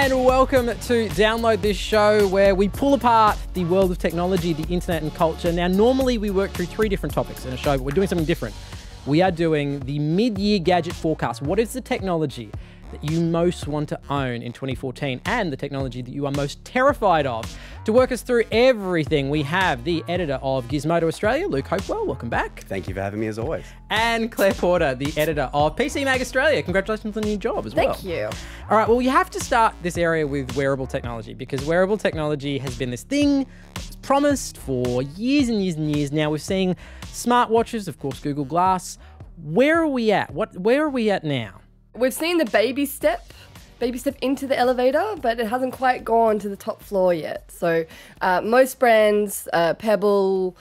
And welcome to Download This Show, where we pull apart the world of technology, the internet and culture. Now, normally we work through 3 different topics in a show, but we're doing something different. We are doing the mid-year gadget forecast. What is the technology that you most want to own in 2014 and the technology that you are most terrified of? To work us through everything, we have the editor of Gizmodo Australia, Luke Hopewell. Welcome back. Thank you for having me as always. And Claire Porter, the editor of PC Mag Australia. Congratulations on the new job as well. Thank you. All right, well, you have to start this area with wearable technology, because wearable technology has been this thing that's promised for years and years and years now. We're seeing smartwatches, of course, Google Glass. Where are we at? Where are we at now? We've seen the baby step into the elevator, but it hasn't quite gone to the top floor yet. So most brands, Pebble,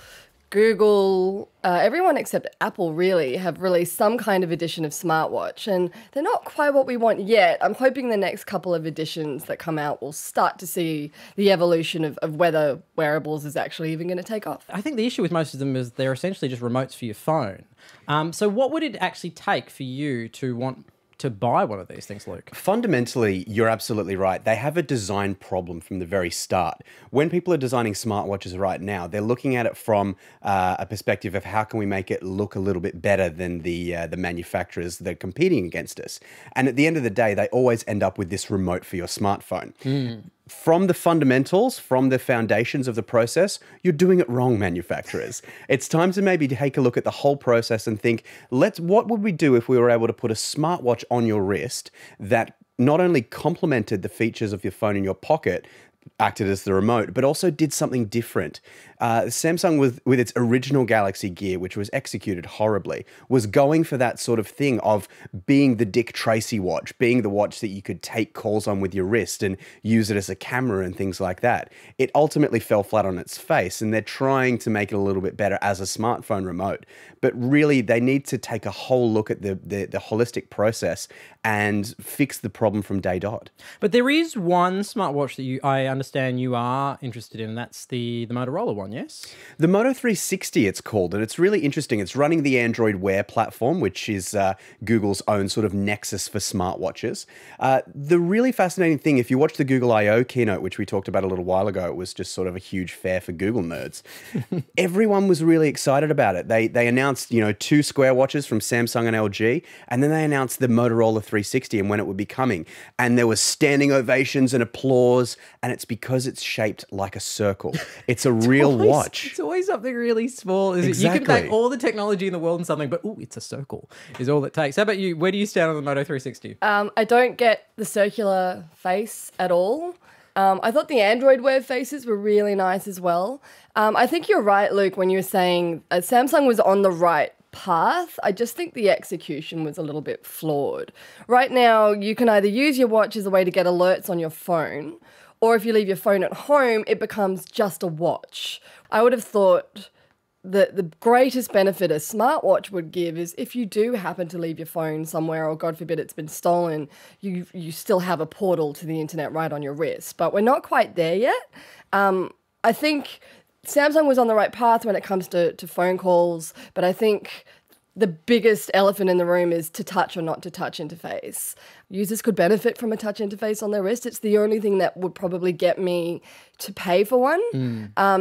Google, everyone except Apple really have released some kind of edition of smartwatch, and they're not quite what we want yet. I'm hoping the next couple of editions that come out will start to see the evolution of whether wearables is actually even going to take off. I think the issue with most of them is they're essentially just remotes for your phone. So what would it actually take for you to want to buy one of these things, Luke? Fundamentally, you're absolutely right. They have a design problem from the very start. When people are designing smartwatches right now, they're looking at it from a perspective of how can we make it look a little bit better than the manufacturers that are competing against us. And at the end of the day, they always end up with this remote for your smartphone. From the fundamentals, from the foundations of the process, you're doing it wrong, manufacturers. It's time to maybe take a look at the whole process and think, what would we do if we were able to put a smartwatch on your wrist that not only complemented the features of your phone in your pocket, acted as the remote, but also did something different. Samsung, with its original Galaxy Gear, which was executed horribly, was going for that sort of thing of being the Dick Tracy watch, being the watch that you could take calls on with your wrist and use it as a camera and things like that. It ultimately fell flat on its face, and they're trying to make it a little bit better as a smartphone remote. But really, they need to take a whole look at the holistic process and fix the problem from day dot. But there is one smartwatch that I understand you are interested in, and that's the Motorola one, yes? The Moto 360, it's called, and it's really interesting. It's running the Android Wear platform, which is Google's own sort of nexus for smartwatches. The really fascinating thing, if you watch the Google I/O keynote, which we talked about a little while ago, it was just sort of a huge fair for Google nerds. Everyone was really excited about it. They announced, 2 square watches from Samsung and LG, and then they announced the Motorola 360 and when it would be coming. And there was standing ovations and applause, and it's because it's shaped like a circle. It's a real watch. It's always something really small. Exactly. You can make all the technology in the world and something, but it's a circle is all it takes. How about you? Where do you stand on the Moto 360? I don't get the circular face at all. I thought the Android Wear faces were really nice as well. I think you're right, Luke, when you were saying Samsung was on the right path. I just think the execution was a little bit flawed. Right now, you can either use your watch as a way to get alerts on your phone, or if you leave your phone at home, it becomes just a watch. I would have thought that the greatest benefit a smartwatch would give is if you do happen to leave your phone somewhere, or God forbid it's been stolen, you still have a portal to the internet right on your wrist. But we're not quite there yet. I think Samsung was on the right path when it comes to phone calls, but I think the biggest elephant in the room is to touch or not to touch interface. Users could benefit from a touch interface on their wrist. It's the only thing that would probably get me to pay for one.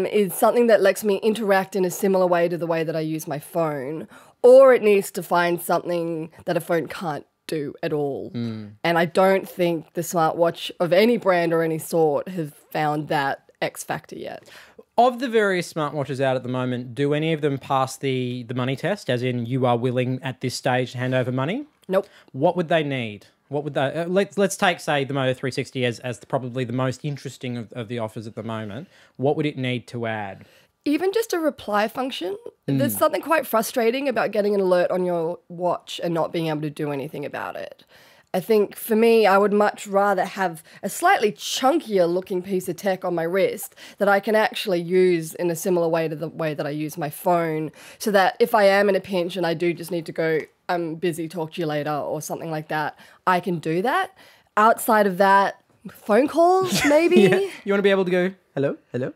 Is something that lets me interact in a similar way to the way that I use my phone, or it needs to find something that a phone can't do at all. And I don't think the smartwatch of any brand or any sort have found that X factor yet. Of the various smartwatches out at the moment, do any of them pass the money test, as in you are willing at this stage to hand over money? Nope. What would they need? What would they? Let's take, say, the Moto 360 as probably the most interesting of the offers at the moment. What would it need to add? Even just a reply function. There's something quite frustrating about getting an alert on your watch and not being able to do anything about it. I think for me, I would much rather have a slightly chunkier looking piece of tech on my wrist that I can actually use in a similar way to the way that I use my phone, so that if I am in a pinch and I do just need to go, I'm busy, talk to you later, or something like that, I can do that. Outside of that, phone calls, maybe? Yeah. You want to be able to go, hello, hello?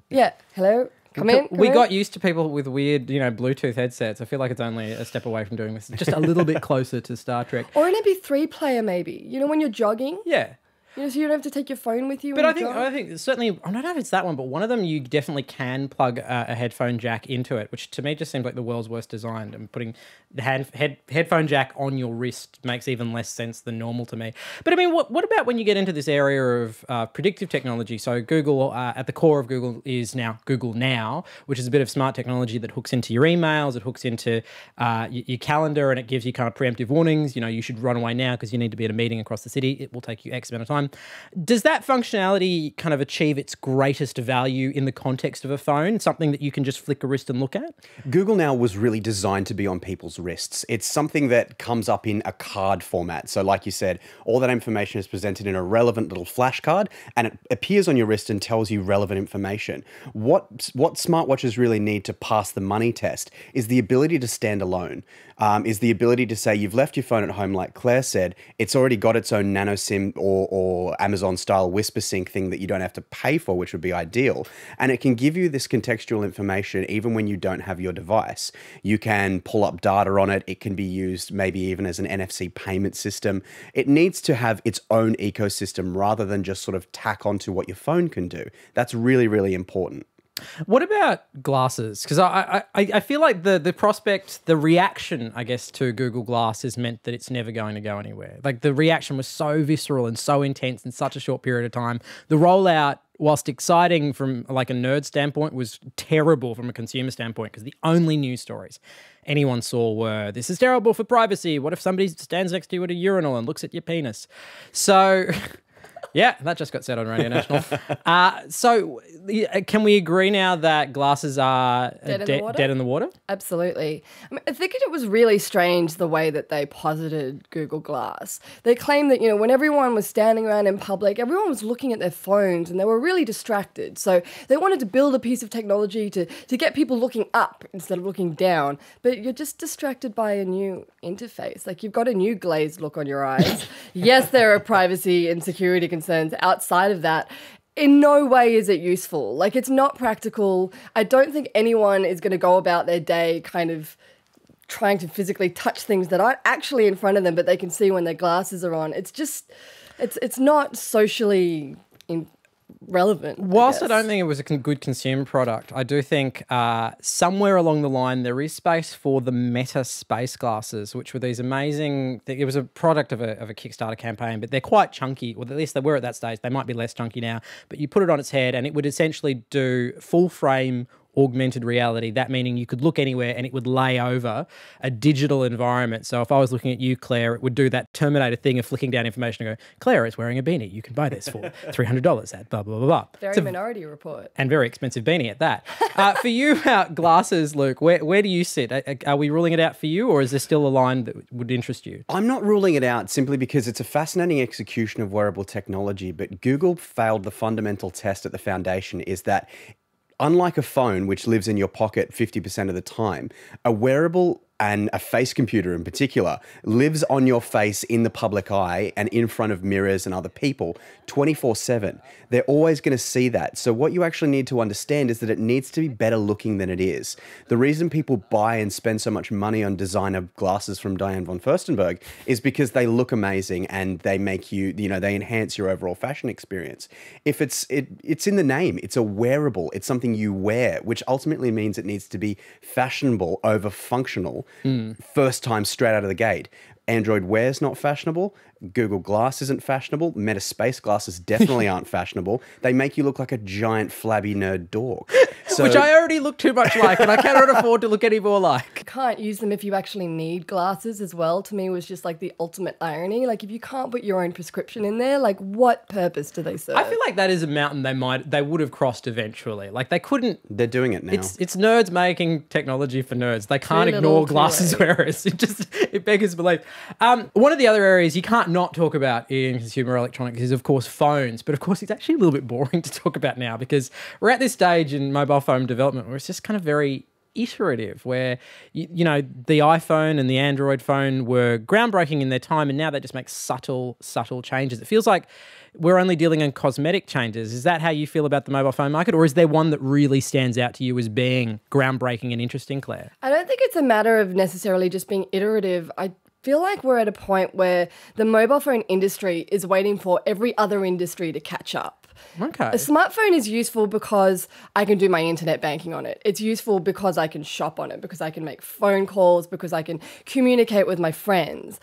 Yeah, hello? Come in. We got used to people with weird, Bluetooth headsets. I feel like it's only a step away from doing this. Just a little bit closer to Star Trek. Or an MP3 player, maybe. When you're jogging. Yeah. You know, so you don't have to take your phone with you. But I think certainly, I don't know if it's that one, but one of them you definitely can plug a headphone jack into it, which to me just seems like the world's worst designed. And putting the headphone jack on your wrist makes even less sense than normal to me. But I mean, what about when you get into this area of predictive technology? So Google, at the core of Google is now Google Now, which is a bit of smart technology that hooks into your emails, it hooks into your calendar, and it gives you kind of preemptive warnings. You know, you should run away now because you need to be at a meeting across the city. It will take you X amount of time. Does that functionality kind of achieve its greatest value in the context of a phone, something that you can just flick a wrist and look at? Google Now was really designed to be on people's wrists. It's something that comes up in a card format. So like you said, all that information is presented in a relevant little flashcard, and it appears on your wrist and tells you relevant information. What smartwatches really need to pass the money test is the ability to stand alone, is the ability to say you've left your phone at home, like Claire said, it's already got its own nano SIM or Amazon-style whisper sync thing that you don't have to pay for, which would be ideal. And it can give you this contextual information even when you don't have your device. You can pull up data on it. It can be used maybe even as an NFC payment system. It needs to have its own ecosystem rather than just sort of tack onto what your phone can do. That's really, really important. What about glasses? Because I feel like the prospect, the reaction, I guess, to Google Glass has meant that it's never going to go anywhere. Like the reaction was so visceral and so intense in such a short period of time. The rollout, whilst exciting from like a nerd standpoint, was terrible from a consumer standpoint because the only news stories anyone saw were, this is terrible for privacy. What if somebody stands next to you at a urinal and looks at your penis? So... Yeah, that just got said on Radio National. So can we agree now that glasses are dead in the water? Absolutely. I mean, I think it was really strange the way that they posited Google Glass. They claimed that, you know, when everyone was standing around in public, everyone was looking at their phones and they were really distracted. So they wanted to build a piece of technology to get people looking up instead of looking down. But you're just distracted by a new interface. Like you've got a new glazed look on your eyes. Yes, there are privacy and security concerns. Outside of that, in no way is it useful. Like, it's not practical. I don't think anyone is going to go about their day kind of trying to physically touch things that aren't actually in front of them, but they can see when their glasses are on. It's just, it's not socially relevant. Whilst I don't think it was a good consumer product, I do think somewhere along the line there is space for the Meta space glasses, which were these amazing... It was a product of a Kickstarter campaign, but they're quite chunky. Well, at least they were at that stage. They might be less chunky now, but you put it on its head and it would essentially do full frame augmented reality, that meaning you could look anywhere and it would lay over a digital environment. So if I was looking at you, Claire, it would do that Terminator thing of flicking down information and go, Claire is wearing a beanie. You can buy this for $300 at blah, blah, blah, blah. Very Minority Report. And very expensive beanie at that. For you, glasses, Luke, where do you sit? Are we ruling it out for you, or is there still a line that would interest you? I'm not ruling it out simply because it's a fascinating execution of wearable technology, but Google failed the fundamental test at the foundation is that unlike a phone, which lives in your pocket 50% of the time, a wearable and a face computer in particular lives on your face in the public eye and in front of mirrors and other people 24/7. They're always going to see that. So what you actually need to understand is that it needs to be better looking than it is. The reason people buy and spend so much money on designer glasses from Diane von Furstenberg is because they look amazing and they make you, they enhance your overall fashion experience. If it's in the name, it's a wearable, it's something you wear, which ultimately means it needs to be fashionable over functional. First time straight out of the gate. Android Wear's not fashionable. Google Glass isn't fashionable. Meta Space glasses definitely aren't fashionable. They make you look like a giant flabby nerd dork. So, which I already look too much like, and I cannot afford to look any more like. You can't use them if you actually need glasses as well, to me was just like the ultimate irony. Like if you can't put your own prescription in there, like what purpose do they serve? I feel like that is a mountain they would have crossed eventually. Like they couldn't. They're doing it now. It's nerds making technology for nerds. They can't ignore glasses wearers. It beggars belief. One of the other areas you can't not talk about in consumer electronics is, of course, phones. But, of course, it's actually a little bit boring to talk about now because we're at this stage in mobile phone development where it's just kind of very iterative, where, the iPhone and the Android phone were groundbreaking in their time, and now they just make subtle changes. It feels like we're only dealing in cosmetic changes. Is that how you feel about the mobile phone market, or is there one that really stands out to you as being groundbreaking and interesting, Claire? I don't think it's a matter of necessarily just being iterative. feel like we're at a point where the mobile phone industry is waiting for every other industry to catch up. Okay. A smartphone is useful because I can do my internet banking on it. It's useful because I can shop on it, because I can make phone calls, because I can communicate with my friends.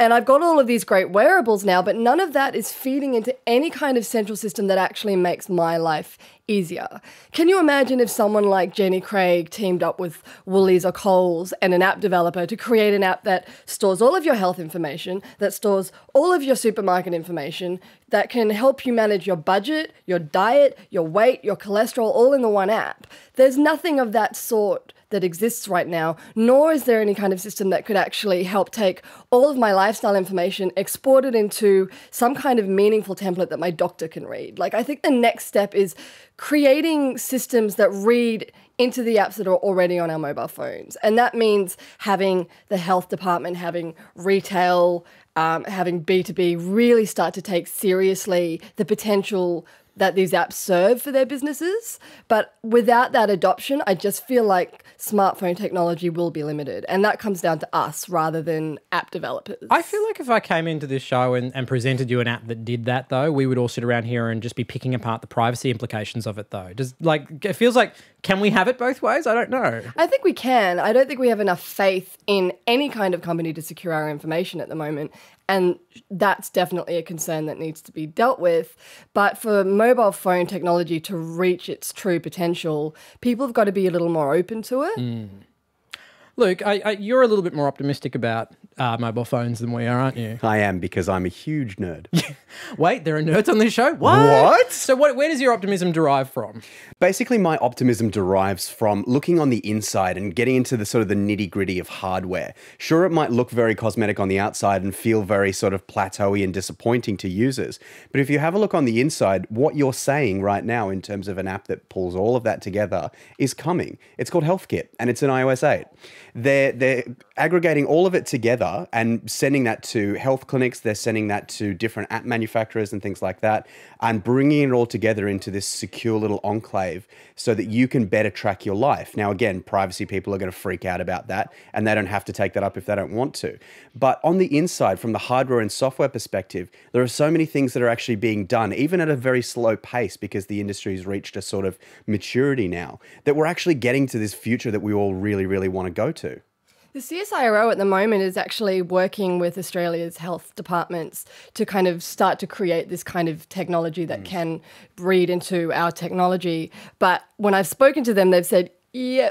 And I've got all of these great wearables now, but none of that is feeding into any kind of central system that actually makes my life easier. Can you imagine if someone like Jenny Craig teamed up with Woolies or Coles and an app developer to create an app that stores all of your health information, that stores all of your supermarket information, that can help you manage your budget, your diet, your weight, your cholesterol, all in the one app? There's nothing of that sort that exists right now, nor is there any kind of system that could actually help take all of my lifestyle information, export it into some kind of meaningful template that my doctor can read. Like, I think the next step is creating systems that read into the apps that are already on our mobile phones. And that means having the health department, having retail, having B2B really start to take seriously the potential that these apps serve for their businesses. But without that adoption, I just feel like smartphone technology will be limited. And that comes down to us rather than app developers. I feel like if I came into this show and presented you an app that did that, though, we would all sit around here and just be picking apart the privacy implications of it, though. It feels like, can we have it both ways? I don't know. I think we can. I don't think we have enough faith in any kind of company to secure our information at the moment. And that's definitely a concern that needs to be dealt with. But for mobile phone technology to reach its true potential, people have got to be a little more open to it. Luke, you're a little bit more optimistic about mobile phones than we are, aren't you? I am, because I'm a huge nerd. Wait, there are nerds on this show? What? So where does your optimism derive from? Basically, my optimism derives from looking on the inside and getting into the sort of the nitty-gritty of hardware. Sure, it might look very cosmetic on the outside and feel very sort of plateauy and disappointing to users. But if you have a look on the inside, what you're saying right now in terms of an app that pulls all of that together is coming. It's called HealthKit, and it's in iOS 8. They're aggregating all of it together and sending that to health clinics. They're sending that to different app manufacturers and things like that, and bringing it all together into this secure little enclave so that you can better track your life. Now, again, privacy people are going to freak out about that, and they don't have to take that up if they don't want to. But on the inside, from the hardware and software perspective, there are so many things that are actually being done, even at a very slow pace, because the industry has reached a sort of maturity now, that we're actually getting to this future that we all really, really want to go to. The CSIRO at the moment is actually working with Australia's health departments to kind of start to create this kind of technology that can read into our technology. But when I've spoken to them, they've said, yeah,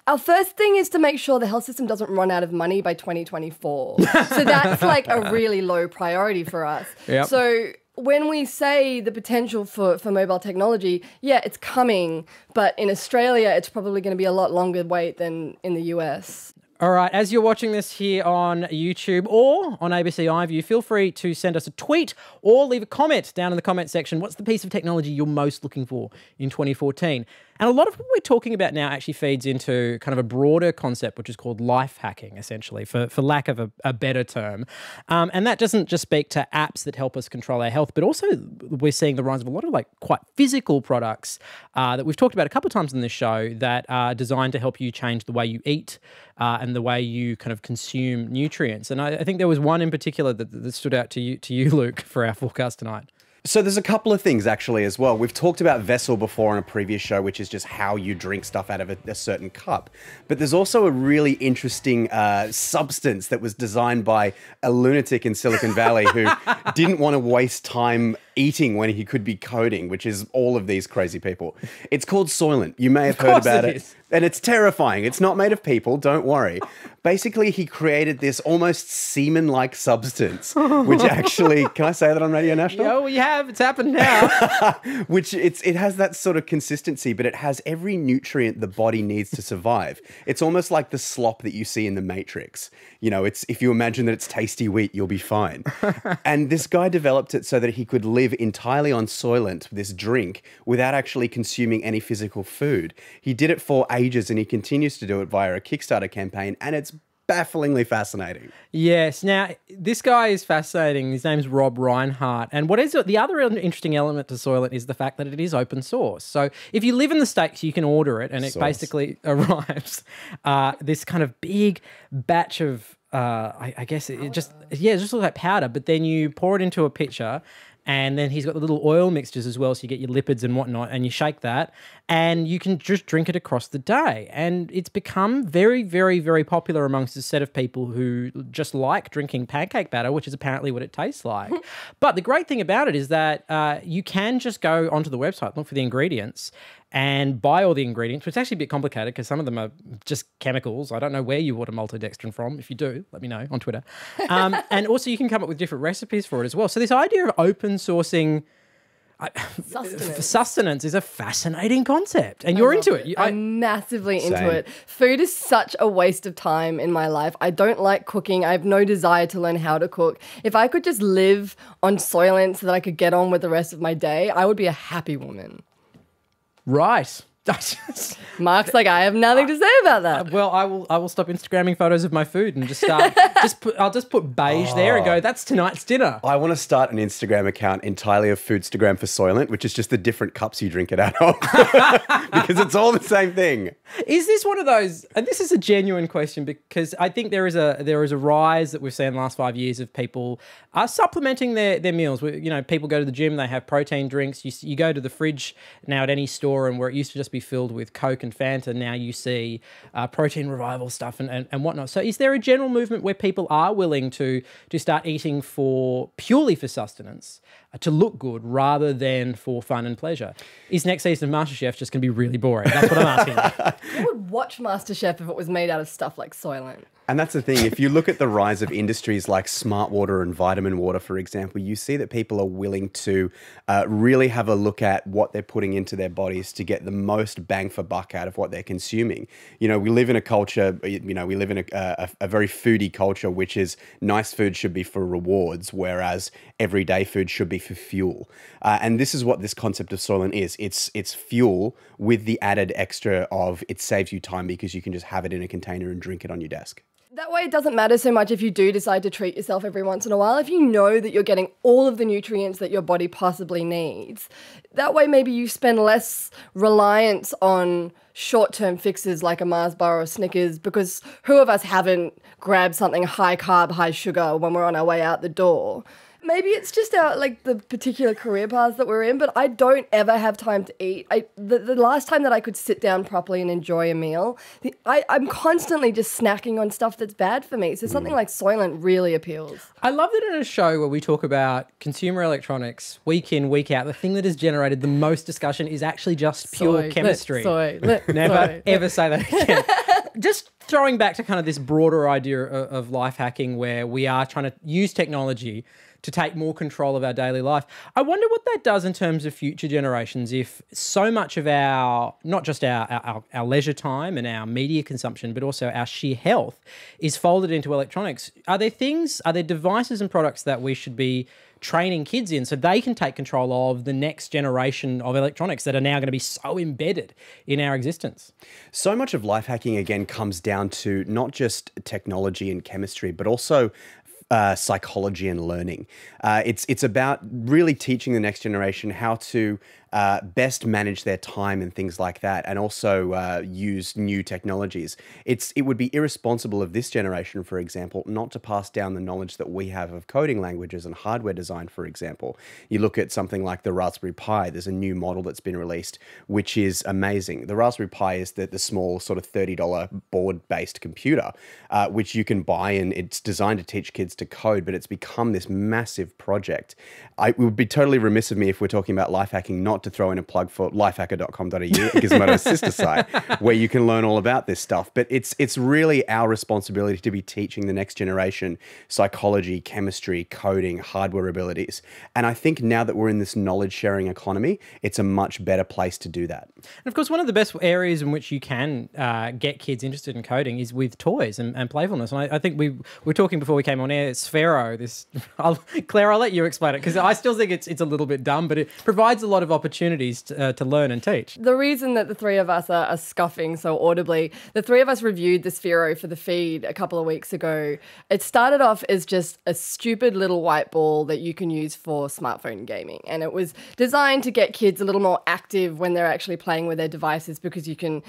our first thing is to make sure the health system doesn't run out of money by 2024. So that's like a really low priority for us. Yep. So when we say the potential for mobile technology, yeah, it's coming. But in Australia, it's probably going to be a lot longer wait than in the US. All right, as you're watching this here on YouTube or on ABC iView, feel free to send us a tweet or leave a comment down in the comment section. What's the piece of technology you're most looking for in 2014? And a lot of what we're talking about now actually feeds into kind of a broader concept, which is called life hacking, essentially, for lack of a better term. And that doesn't just speak to apps that help us control our health, but also we're seeing the rise of a lot of like quite physical products that we've talked about a couple of times in this show that are designed to help you change the way you eat and the way you kind of consume nutrients. And I think there was one in particular that stood out to you, Luke, for our forecast tonight. So there's a couple of things actually as well. We've talked about Vessel before on a previous show, which is just how you drink stuff out of a certain cup. But there's also a really interesting substance that was designed by a lunatic in Silicon Valley who didn't want to waste time eating when he could be coding, which is all of these crazy people. It's called Soylent. You may have heard about it. And it's terrifying. It's not made of people, don't worry. Basically, he created this almost semen-like substance, which actually, can I say that on Radio National? Yeah, we have. It's happened now. Which it has that sort of consistency, but it has every nutrient the body needs to survive. It's almost like the slop that you see in the Matrix. You know, it's if you imagine that it's tasty wheat, you'll be fine. And this guy developed it so that he could live entirely on Soylent, this drink, without actually consuming any physical food. He did it for ages, and he continues to do it via a Kickstarter campaign, and it's bafflingly fascinating. Yes. Now, this guy is fascinating. His name's Rob Reinhart. And what is the other interesting element to Soylent is the fact that it is open source. So if you live in the States, you can order it, and it basically arrives this kind of big batch of I guess it just looks like powder, but then you pour it into a pitcher. And then he's got the little oil mixtures as well, so you get your lipids and whatnot, and you shake that, and you can just drink it across the day. And it's become very, very, very popular amongst a set of people who just like drinking pancake batter, which is apparently what it tastes like. But the great thing about it is that you can just go onto the website, look for the ingredients, and buy all the ingredients, which is actually a bit complicated because some of them are just chemicals. I don't know where you order maltodextrin from. If you do, let me know on Twitter. And also you can come up with different recipes for it as well. So this idea of open sourcing sustenance is a fascinating concept, and you're into it. I'm massively into Same. it. Food is such a waste of time in my life. I don't like cooking. I have no desire to learn how to cook. If I could just live on Soylent so that I could get on with the rest of my day, I would be a happy woman. Right. Mark's like, I have nothing to say about that. Well, I will stop Instagramming photos of my food and just start. I'll just put beige there and go, that's tonight's dinner. I want to start an Instagram account entirely of Foodstagram for Soylent, which is just the different cups you drink it out of. Because it's all the same thing. Is this one of those, and this is a genuine question because I think there is a rise that we've seen in the last 5 years of people supplementing their meals. People go to the gym, they have protein drinks. You go to the fridge now at any store, and where it used to just be filled with Coke and Fanta, now you see protein revival stuff and whatnot. So is there a general movement where people are willing to start eating purely for sustenance, to look good rather than for fun and pleasure? Is next season of MasterChef just going to be really boring? That's what I'm asking. I would watch MasterChef if it was made out of stuff like Soylent. And that's the thing. If you look at the rise of industries like smart water and vitamin water, for example, you see that people are willing to really have a look at what they're putting into their bodies to get the most bang for buck out of what they're consuming. We live in a culture, we live in a very foodie culture, which is nice food should be for rewards, whereas everyday food should be for fuel. And this is what this concept of Soylent is. It's fuel with the added extra of it saves you time because you can just have it in a container and drink it on your desk. That way it doesn't matter so much if you do decide to treat yourself every once in a while. If you know that you're getting all of the nutrients that your body possibly needs, that way maybe you spend less reliance on short-term fixes like a Mars bar or Snickers, because who of us haven't grabbed something high carb, high sugar when we're on our way out the door? Maybe it's just the particular career paths that we're in, but I don't ever have time to eat. The last time that I could sit down properly and enjoy a meal, I'm constantly just snacking on stuff that's bad for me. So something like Soylent really appeals. I love that in a show where we talk about consumer electronics week in, week out, the thing that has generated the most discussion is actually just pure chemistry. Never ever say that again. Just throwing back to kind of this broader idea of life hacking, where we are trying to use technology to take more control of our daily life. I wonder what that does in terms of future generations if so much of not just our leisure time and our media consumption, but also our sheer health is folded into electronics. Are there devices and products that we should be training kids in so they can take control of the next generation of electronics that are now going to be so embedded in our existence? So much of life hacking, again, comes down to not just technology and chemistry, but also psychology and learning. It's about really teaching the next generation how to best manage their time and things like that, and also use new technologies. It would be irresponsible of this generation, for example, not to pass down the knowledge that we have of coding languages and hardware design, for example. You look at something like the Raspberry Pi, there's a new model that's been released, which is amazing. The Raspberry Pi is the small sort of $30 board-based computer, which you can buy, and it's designed to teach kids to code, but it's become this massive project. It would be totally remiss of me if we're talking about life hacking not to throw in a plug for lifehacker.com.au, Gizmodo's sister site, where you can learn all about this stuff. But it's really our responsibility to be teaching the next generation psychology, chemistry, coding, hardware abilities. And I think now that we're in this knowledge sharing economy, it's a much better place to do that. And of course, one of the best areas in which you can get kids interested in coding is with toys and playfulness. And I think we were talking before we came on air, Sphero, Claire, I'll let you explain it, because I still think it's a little bit dumb, but it provides a lot of opportunities to learn and teach. The reason that the three of us are scuffing so audibly, the three of us reviewed the Sphero for the feed a couple of weeks ago. It started off as just a stupid little white ball that you can use for smartphone gaming. And it was designed to get kids a little more active when they're actually playing with their devices, because you can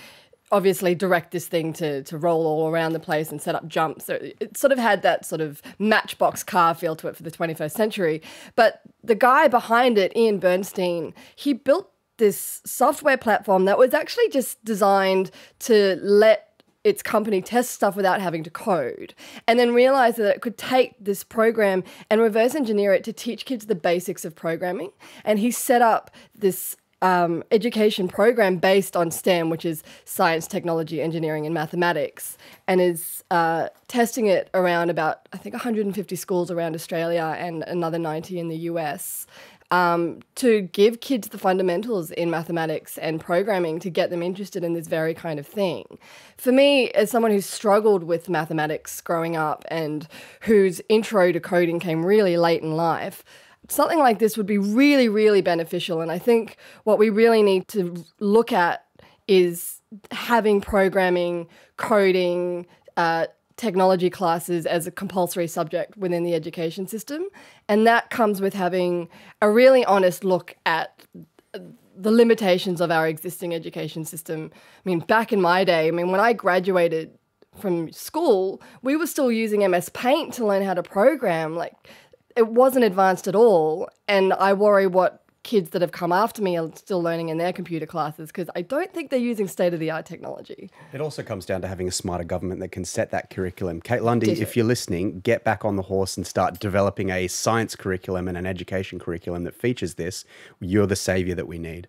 obviously direct this thing to roll all around the place and set up jumps. So it sort of had that sort of matchbox car feel to it for the 21st century. But the guy behind it, Ian Bernstein, he built this software platform that was actually just designed to let its company test stuff without having to code, and then realized that it could take this program and reverse engineer it to teach kids the basics of programming. And he set up this education program based on STEM, which is science, technology, engineering, and mathematics, and is testing it around about, I think, 150 schools around Australia and another 90 in the US. To give kids the fundamentals in mathematics and programming to get them interested in this very kind of thing. For me, as someone who's struggled with mathematics growing up and whose intro to coding came really late in life, something like this would be really, really beneficial. And I think what we really need to look at is having programming, coding, technology classes as a compulsory subject within the education system. And that comes with having a really honest look at the limitations of our existing education system. I mean, back in my day, when I graduated from school, we were still using MS Paint to learn how to program. Like, it wasn't advanced at all. And I worry what kids that have come after me are still learning in their computer classes, because I don't think they're using state-of-the-art technology. It also comes down to having a smarter government that can set that curriculum. Kate Lundy, if you're listening, get back on the horse and start developing a science curriculum and an education curriculum that features this. You're the saviour that we need.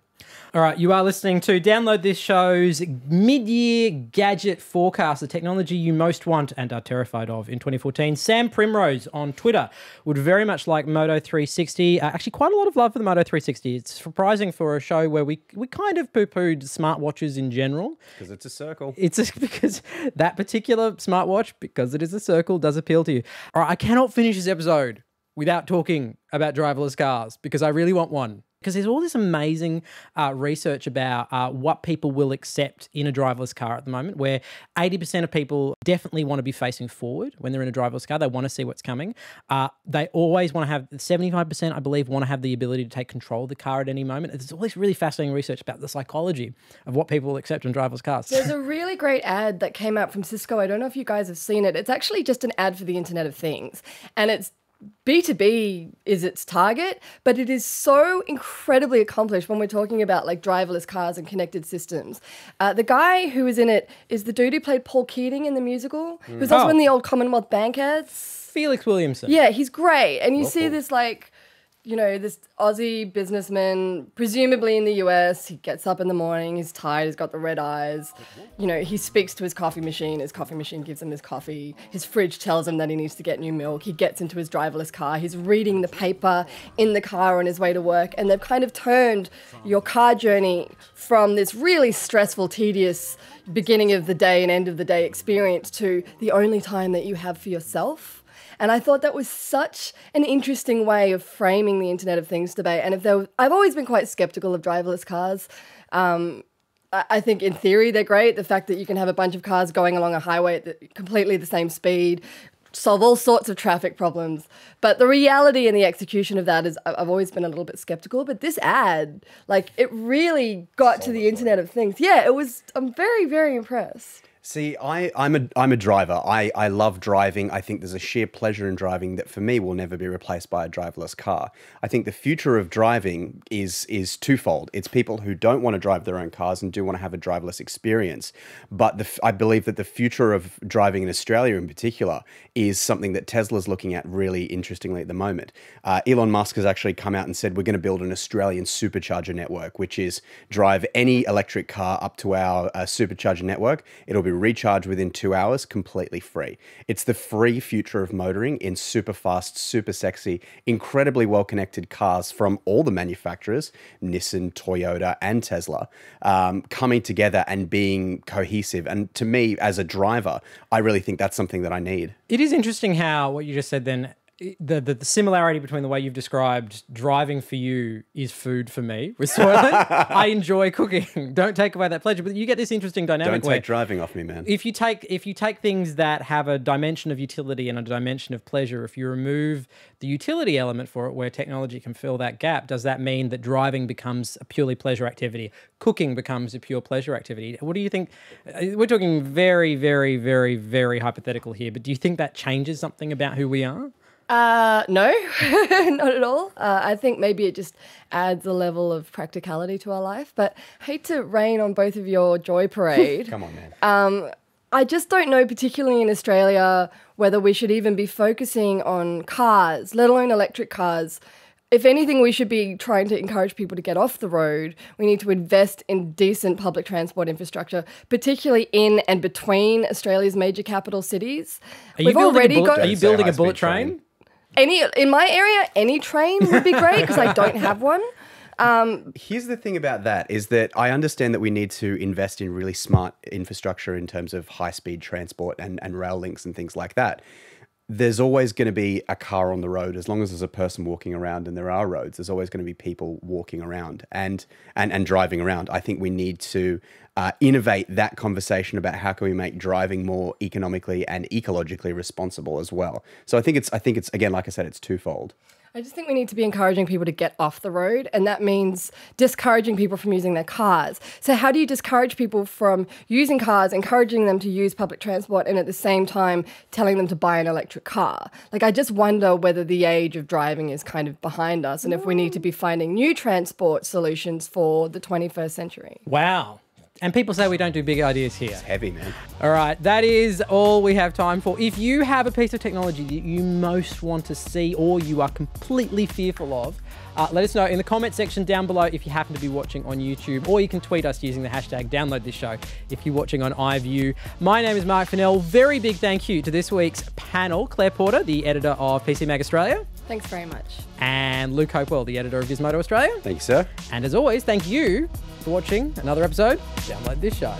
All right, you are listening to Download This Show's mid-year gadget forecast, the technology you most want and are terrified of in 2014. Sam Primrose on Twitter would very much like Moto 360. Actually, quite a lot of love for the Moto 360. It's surprising for a show where we kind of poo-pooed smartwatches in general. Because it's a circle. Because that particular smartwatch, because it is a circle, does appeal to you. All right, I cannot finish this episode without talking about driverless cars, because I really want one. Because there's all this amazing research about what people will accept in a driverless car at the moment, where 80% of people definitely want to be facing forward when they're in a driverless car. They want to see what's coming. They always want to have, 75%, I believe, want to have the ability to take control of the car at any moment. There's all this really fascinating research about the psychology of what people will accept in driverless cars. There's a really great ad that came out from Cisco. I don't know if you guys have seen it. It's actually just an ad for the Internet of Things. And it's B2B is its target, but it is so incredibly accomplished when we're talking about like driverless cars and connected systems. The guy who is in it is the dude who played Paul Keating in the musical, who's also in the old Commonwealth Bank ads. Felix Williamson. Yeah, he's great. And you see this like, you know, this Aussie businessman, presumably in the US, he gets up in the morning, he's tired, he's got the red eyes. You know, he speaks to his coffee machine gives him his coffee. His fridge tells him that he needs to get new milk. He gets into his driverless car. He's reading the paper in the car on his way to work. And they've kind of turned your car journey from this really stressful, tedious beginning of the day and end of the day experience to the only time that you have for yourself. And I thought that was such an interesting way of framing the Internet of Things debate. And I've always been quite skeptical of driverless cars. I think in theory they're great. The fact that you can have a bunch of cars going along a highway at completely the same speed, solve all sorts of traffic problems. But the reality and the execution of that is I've always been a little bit skeptical. But this ad, like, it really got to the Internet of Things. Yeah, I'm very, very impressed. See, I'm a driver. I love driving. I think there's a sheer pleasure in driving that for me will never be replaced by a driverless car. I think the future of driving is twofold. It's people who don't want to drive their own cars and do want to have a driverless experience. But I believe that the future of driving in Australia in particular is something that Tesla's looking at really interestingly at the moment. Elon Musk has actually come out and said we're going to build an Australian supercharger network, which is drive any electric car up to our supercharger network. It'll be recharged within 2 hours, completely free. It's the free future of motoring in super fast, super sexy, incredibly well-connected cars from all the manufacturers, Nissan, Toyota, and Tesla, coming together and being cohesive. And to me, as a driver, I really think that's something that I need. It is interesting how what you just said then, the similarity between the way you've described driving for you is food for me with Soylent. I enjoy cooking. Don't take away that pleasure. But you get this interesting dynamic. Don't take driving off me, man. If you take things that have a dimension of utility and a dimension of pleasure, if you remove the utility element for it, where technology can fill that gap, does that mean that driving becomes a purely pleasure activity? Cooking becomes a pure pleasure activity? What do you think? We're talking very, very, very, very hypothetical here, but do you think that changes something about who we are? No, not at all. I think maybe it just adds a level of practicality to our life. But I hate to rain on both of your joy parade. Come on, man. I just don't know, particularly in Australia, whether we should even be focusing on cars, let alone electric cars. If anything, we should be trying to encourage people to get off the road. We need to invest in decent public transport infrastructure, particularly in and between Australia's major capital cities. Are you building a bullet train? In my area, any train would be great because I don't have one. Here's the thing about that is that I understand that we need to invest in really smart infrastructure in terms of high-speed transport and rail links and things like that. There's always going to be a car on the road. As long as there's a person walking around and there are roads, there's always going to be people walking around and driving around. I think we need to innovate that conversation about how can we make driving more economically and ecologically responsible as well. So I think it's again, like I said, it's twofold. I just think we need to be encouraging people to get off the road, and that means discouraging people from using their cars. So how do you discourage people from using cars, encouraging them to use public transport, and at the same time telling them to buy an electric car? Like, I just wonder whether the age of driving is kind of behind us, and if we need to be finding new transport solutions for the 21st century. Wow. And people say we don't do big ideas here. It's heavy, man. All right, that is all we have time for. If you have a piece of technology that you most want to see or you are completely fearful of, let us know in the comment section down below if you happen to be watching on YouTube, or you can tweet us using the hashtag #DownloadThisShow if you're watching on iView. My name is Marc Fennell. Very big thank you to this week's panel, Claire Porter, the editor of PC Mag Australia. Thanks very much. And Luke Hopewell, the editor of Gizmodo Australia. Thank you, sir. And as always, thank you for watching another episode. Download this show.